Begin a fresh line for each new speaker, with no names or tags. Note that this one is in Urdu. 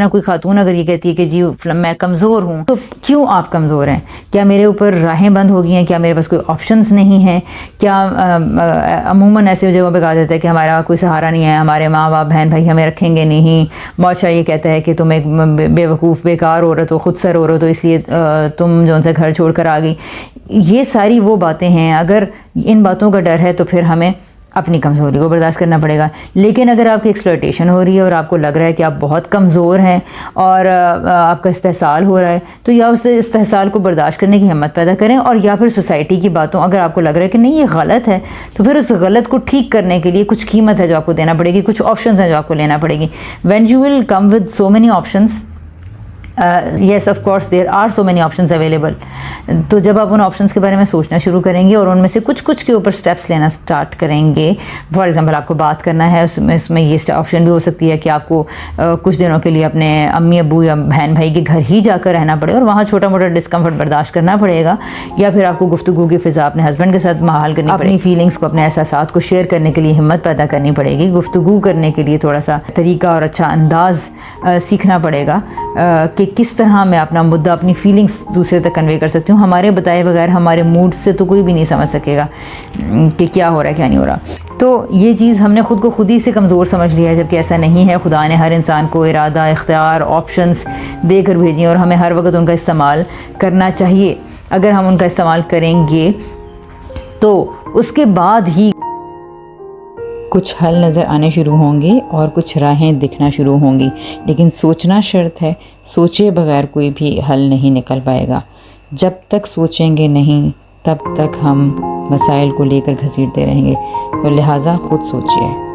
کوئی خاتون اگر یہ کہتی ہے کہ جی میں کمزور ہوں، تو کیوں آپ کمزور ہیں؟ کیا میرے اوپر راہیں بند ہو گئی ہیں؟ کیا میرے پاس کوئی آپشنز نہیں ہیں؟ کیا عموماً ایسی جگہوں پہ کہا جاتا ہے کہ ہمارا کوئی سہارا نہیں ہے، ہمارے ماں باپ بہن بھائی ہمیں رکھیں گے نہیں، معاشرہ یہ کہتا ہے کہ تم ایک بے وقوف بیکار عورت ہو، خود سر عورت ہو، اس لیے تم جو ان سے گھر چھوڑ کر آ گئی. یہ ساری وہ باتیں ہیں. اگر ان باتوں کا ڈر ہے تو پھر ہمیں اپنی کمزوری کو برداشت کرنا پڑے گا. لیکن اگر آپ کی ایکسپلائٹیشن ہو رہی ہے اور آپ کو لگ رہا ہے کہ آپ بہت کمزور ہیں اور آپ کا استحصال ہو رہا ہے، تو یا اس استحصال کو برداشت کرنے کی ہمت پیدا کریں، اور یا پھر سوسائٹی کی باتوں، اگر آپ کو لگ رہا ہے کہ نہیں یہ غلط ہے، تو پھر اس غلط کو ٹھیک کرنے کے لیے کچھ قیمت ہے جو آپ کو دینا پڑے گی، کچھ آپشنز ہیں جو آپ کو لینا پڑے گی. When you will come with so many options, yes of course there are so many options available. تو جب آپ ان آپشنس کے بارے میں سوچنا شروع کریں گے اور ان میں سے کچھ کے اوپر اسٹیپس لینا اسٹارٹ کریں گے، فار ایگزامپل آپ کو بات کرنا ہے، اس میں یہ آپشن بھی ہو سکتی ہے کہ آپ کو کچھ دنوں کے لیے اپنے امی ابو یا بہن بھائی کے گھر ہی جا کر رہنا پڑے اور وہاں چھوٹا موٹا ڈسکمفرٹ برداشت کرنا پڑے گا، یا پھر آپ کو گفتگو کی فضا اپنے ہسبینڈ کے ساتھ بحال کرنی پڑے گی، اپنی فیلنگس کو، اپنے احساسات کو شیئر کرنے کے لیے ہمت پیدا کرنی پڑے گی، گفتگو کرنے کے لیے تھوڑا سا طریقہ اور اچھا انداز سیکھنا پڑے گا کہ کس طرح میں اپنا مدعا، اپنی فیلنگس دوسرے تک کنوے کر سکتی ہوں. ہمارے بتائے بغیر ہمارے موڈ سے تو کوئی بھی نہیں سمجھ سکے گا کہ کیا ہو رہا ہے کیا نہیں ہو رہا. تو یہ چیز ہم نے خود کو خود ہی سے کمزور سمجھ لیا ہے، جبکہ ایسا نہیں ہے. خدا نے ہر انسان کو ارادہ، اختیار، آپشنز دے کر بھیجی اور ہمیں ہر وقت ان کا استعمال کرنا چاہیے. اگر ہم ان کا استعمال کریں گے تو اس کے بعد ہی کچھ حل نظر آنے شروع ہوں گے اور کچھ راہیں دکھنا شروع ہوں گی. لیکن سوچنا شرط ہے، سوچے بغیر کوئی بھی حل نہیں نکل پائے گا. جب تک سوچیں گے نہیں تب تک ہم مسائل کو لے کر گھسیٹتے رہیں گے. تو لہٰذا خود سوچیے.